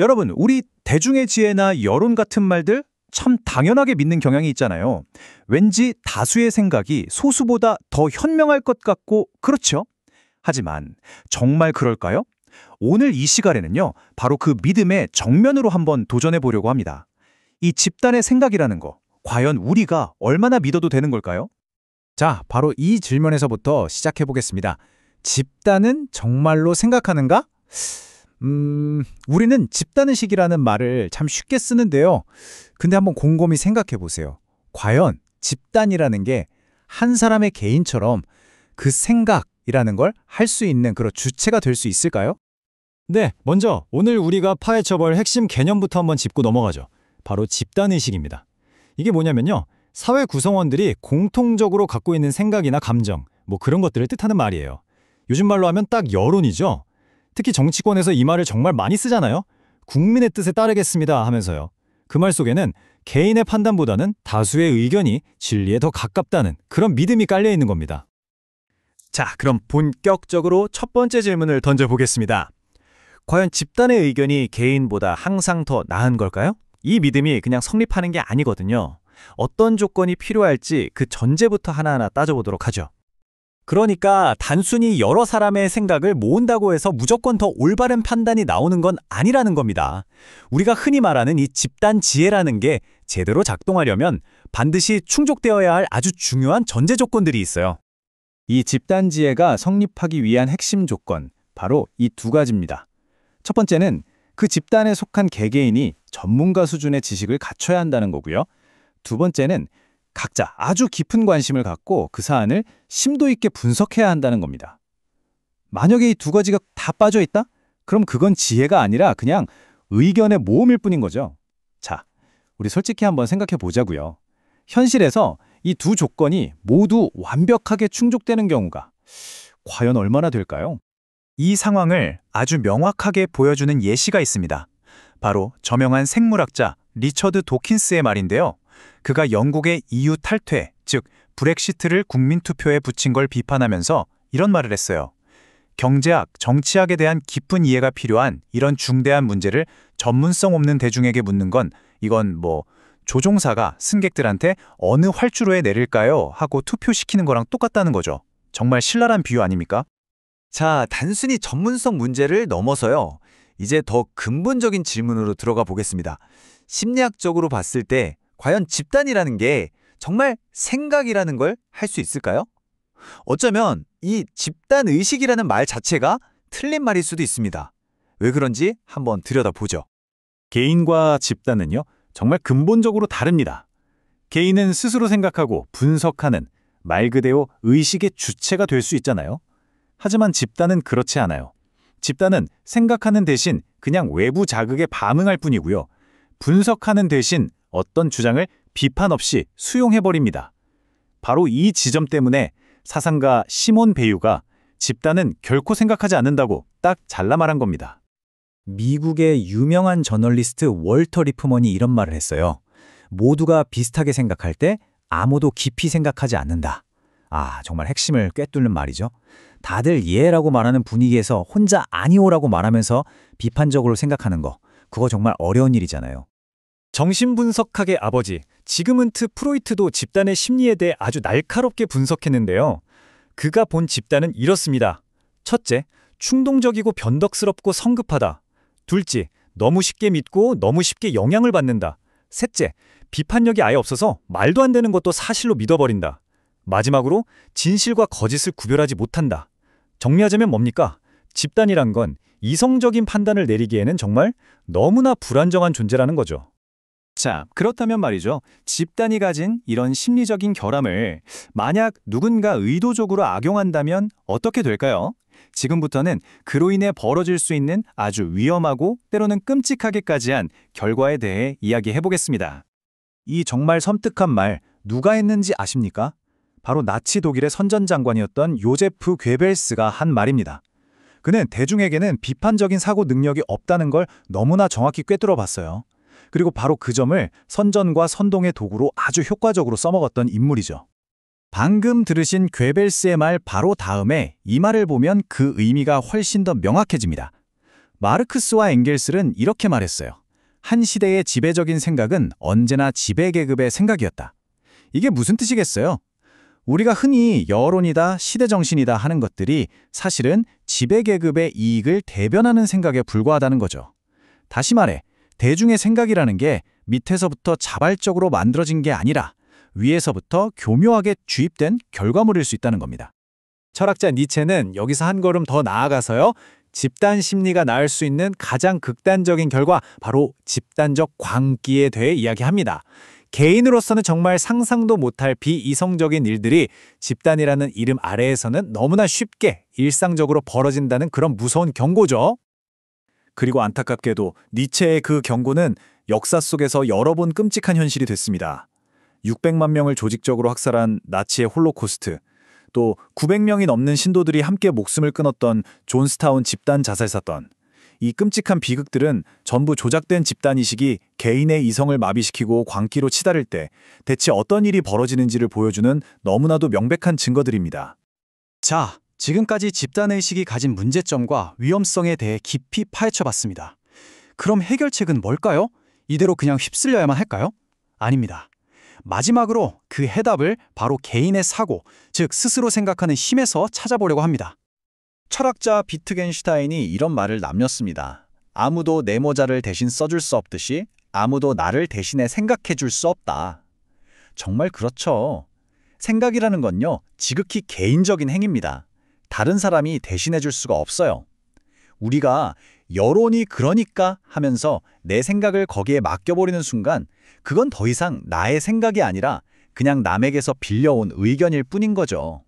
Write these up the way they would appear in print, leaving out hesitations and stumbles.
여러분, 우리 대중의 지혜나 여론 같은 말들 참 당연하게 믿는 경향이 있잖아요. 왠지 다수의 생각이 소수보다 더 현명할 것 같고 그렇죠? 하지만 정말 그럴까요? 오늘 이 시간에는요, 바로 그 믿음의 정면으로 한번 도전해 보려고 합니다. 이 집단의 생각이라는 거, 과연 우리가 얼마나 믿어도 되는 걸까요? 자, 바로 이 질문에서부터 시작해 보겠습니다. 집단은 정말로 생각하는가? 우리는 집단의식이라는 말을 참 쉽게 쓰는데요. 근데 한번 곰곰이 생각해 보세요. 과연 집단이라는 게 한 사람의 개인처럼 그 생각이라는 걸 할 수 있는 그런 주체가 될 수 있을까요? 네, 먼저 오늘 우리가 파헤쳐볼 핵심 개념부터 한번 짚고 넘어가죠. 바로 집단의식입니다. 이게 뭐냐면요, 사회 구성원들이 공통적으로 갖고 있는 생각이나 감정, 그런 것들을 뜻하는 말이에요. 요즘 말로 하면 딱 여론이죠. 특히 정치권에서 이 말을 정말 많이 쓰잖아요. 국민의 뜻에 따르겠습니다 하면서요. 그 말 속에는 개인의 판단보다는 다수의 의견이 진리에 더 가깝다는 그런 믿음이 깔려 있는 겁니다. 자, 그럼 본격적으로 첫 번째 질문을 던져보겠습니다. 과연 집단의 의견이 개인보다 항상 더 나은 걸까요? 이 믿음이 그냥 성립하는 게 아니거든요. 어떤 조건이 필요할지 그 전제부터 하나하나 따져보도록 하죠. 그러니까 단순히 여러 사람의 생각을 모은다고 해서 무조건 더 올바른 판단이 나오는 건 아니라는 겁니다. 우리가 흔히 말하는 이 집단 지혜라는 게 제대로 작동하려면 반드시 충족되어야 할 아주 중요한 전제 조건들이 있어요. 이 집단 지혜가 성립하기 위한 핵심 조건, 바로 이 두 가지입니다. 첫 번째는 그 집단에 속한 개개인이 전문가 수준의 지식을 갖춰야 한다는 거고요. 두 번째는 각자 아주 깊은 관심을 갖고 그 사안을 심도 있게 분석해야 한다는 겁니다. 만약에 이 두 가지가 다 빠져 있다? 그럼 그건 지혜가 아니라 그냥 의견의 모험일 뿐인 거죠. 자, 우리 솔직히 한번 생각해 보자고요. 현실에서 이 두 조건이 모두 완벽하게 충족되는 경우가 과연 얼마나 될까요? 이 상황을 아주 명확하게 보여주는 예시가 있습니다. 바로 저명한 생물학자 리처드 도킨스의 말인데요. 그가 영국의 EU 탈퇴, 즉 브렉시트를 국민투표에 붙인 걸 비판하면서 이런 말을 했어요. 경제학, 정치학에 대한 깊은 이해가 필요한 이런 중대한 문제를 전문성 없는 대중에게 묻는 건 이건 조종사가 승객들한테 어느 활주로에 내릴까요? 하고 투표시키는 거랑 똑같다는 거죠. 정말 신랄한 비유 아닙니까? 자, 단순히 전문성 문제를 넘어서요. 이제 더 근본적인 질문으로 들어가 보겠습니다. 심리학적으로 봤을 때 과연 집단이라는 게 정말 생각이라는 걸 할 수 있을까요? 어쩌면 이 집단의식이라는 말 자체가 틀린 말일 수도 있습니다. 왜 그런지 한번 들여다보죠. 개인과 집단은요, 정말 근본적으로 다릅니다. 개인은 스스로 생각하고 분석하는 말 그대로 의식의 주체가 될 수 있잖아요. 하지만 집단은 그렇지 않아요. 집단은 생각하는 대신 그냥 외부 자극에 반응할 뿐이고요. 분석하는 대신 어떤 주장을 비판 없이 수용해버립니다. 바로 이 지점 때문에 사상가 시몬 베유가 집단은 결코 생각하지 않는다고 딱 잘라 말한 겁니다. 미국의 유명한 저널리스트 월터 리프먼이 이런 말을 했어요. 모두가 비슷하게 생각할 때 아무도 깊이 생각하지 않는다. 정말 핵심을 꿰뚫는 말이죠. 다들 예라고 말하는 분위기에서 혼자 아니오라고 말하면서 비판적으로 생각하는 거, 그거 정말 어려운 일이잖아요. 정신분석학의 아버지 지그문트 프로이트도 집단의 심리에 대해 아주 날카롭게 분석했는데요. 그가 본 집단은 이렇습니다. 첫째, 충동적이고 변덕스럽고 성급하다. 둘째, 너무 쉽게 믿고 너무 쉽게 영향을 받는다. 셋째, 비판력이 아예 없어서 말도 안 되는 것도 사실로 믿어버린다. 마지막으로 진실과 거짓을 구별하지 못한다. 정리하자면 뭡니까? 집단이란 건 이성적인 판단을 내리기에는 정말 너무나 불안정한 존재라는 거죠. 자, 그렇다면 말이죠. 집단이 가진 이런 심리적인 결함을 만약 누군가 의도적으로 악용한다면 어떻게 될까요? 지금부터는 그로 인해 벌어질 수 있는 아주 위험하고 때로는 끔찍하게까지 한 결과에 대해 이야기해 보겠습니다. 이 정말 섬뜩한 말 누가 했는지 아십니까? 바로 나치 독일의 선전장관이었던 요제프 괴벨스가 한 말입니다. 그는 대중에게는 비판적인 사고 능력이 없다는 걸 너무나 정확히 꿰뚫어 봤어요. 그리고 바로 그 점을 선전과 선동의 도구로 아주 효과적으로 써먹었던 인물이죠. 방금 들으신 괴벨스의 말 바로 다음에 이 말을 보면 그 의미가 훨씬 더 명확해집니다. 마르크스와 엥겔스는 이렇게 말했어요. 한 시대의 지배적인 생각은 언제나 지배계급의 생각이었다. 이게 무슨 뜻이겠어요? 우리가 흔히 여론이다, 시대정신이다 하는 것들이 사실은 지배계급의 이익을 대변하는 생각에 불과하다는 거죠. 다시 말해, 대중의 생각이라는 게 밑에서부터 자발적으로 만들어진 게 아니라 위에서부터 교묘하게 주입된 결과물일 수 있다는 겁니다. 철학자 니체는 여기서 한 걸음 더 나아가서요. 집단 심리가 낳을 수 있는 가장 극단적인 결과, 바로 집단적 광기에 대해 이야기합니다. 개인으로서는 정말 상상도 못할 비이성적인 일들이 집단이라는 이름 아래에서는 너무나 쉽게 일상적으로 벌어진다는 그런 무서운 경고죠. 그리고 안타깝게도 니체의 그 경고는 역사 속에서 여러 번 끔찍한 현실이 됐습니다. 600만 명을 조직적으로 학살한 나치의 홀로코스트, 또 900명이 넘는 신도들이 함께 목숨을 끊었던 존스타운 집단 자살 사건. 이 끔찍한 비극들은 전부 조작된 집단의식이 개인의 이성을 마비시키고 광기로 치달을 때 대체 어떤 일이 벌어지는지를 보여주는 너무나도 명백한 증거들입니다. 자, 지금까지 집단의식이 가진 문제점과 위험성에 대해 깊이 파헤쳐봤습니다. 그럼 해결책은 뭘까요? 이대로 그냥 휩쓸려야만 할까요? 아닙니다. 마지막으로 그 해답을 바로 개인의 사고, 즉 스스로 생각하는 힘에서 찾아보려고 합니다. 철학자 비트겐슈타인이 이런 말을 남겼습니다. 아무도 내 모자를 대신 써줄 수 없듯이 아무도 나를 대신해 생각해 줄 수 없다. 정말 그렇죠. 생각이라는 건요, 지극히 개인적인 행위입니다. 다른 사람이 대신해 줄 수가 없어요. 우리가 여론이 그러니까 하면서 내 생각을 거기에 맡겨버리는 순간 그건 더 이상 나의 생각이 아니라 그냥 남에게서 빌려온 의견일 뿐인 거죠.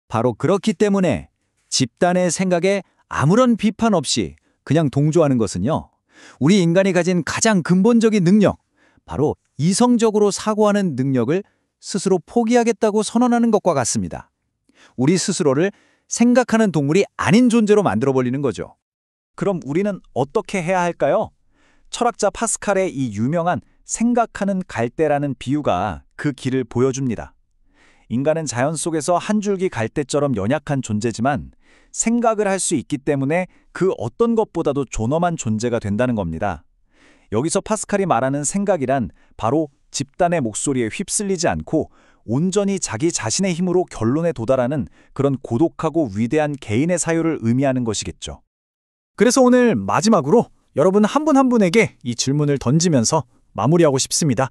바로 그렇기 때문에 집단의 생각에 아무런 비판 없이 그냥 동조하는 것은요, 우리 인간이 가진 가장 근본적인 능력, 바로 이성적으로 사고하는 능력을 스스로 포기하겠다고 선언하는 것과 같습니다. 우리 스스로를 생각하는 동물이 아닌 존재로 만들어버리는 거죠. 그럼 우리는 어떻게 해야 할까요? 철학자 파스칼의 이 유명한 생각하는 갈대라는 비유가 그 길을 보여줍니다. 인간은 자연 속에서 한 줄기 갈대처럼 연약한 존재지만 생각을 할 수 있기 때문에 그 어떤 것보다도 존엄한 존재가 된다는 겁니다. 여기서 파스칼이 말하는 생각이란 바로 집단의 목소리에 휩쓸리지 않고 온전히 자기 자신의 힘으로 결론에 도달하는 그런 고독하고 위대한 개인의 사유를 의미하는 것이겠죠. 그래서 오늘 마지막으로 여러분 한 분 한 분에게 이 질문을 던지면서 마무리하고 싶습니다.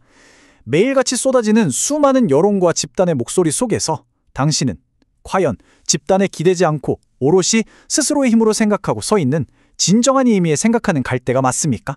매일같이 쏟아지는 수많은 여론과 집단의 목소리 속에서 당신은 과연 집단에 기대지 않고 오롯이 스스로의 힘으로 생각하고 서 있는 진정한 의미의 생각하는 갈대가 맞습니까?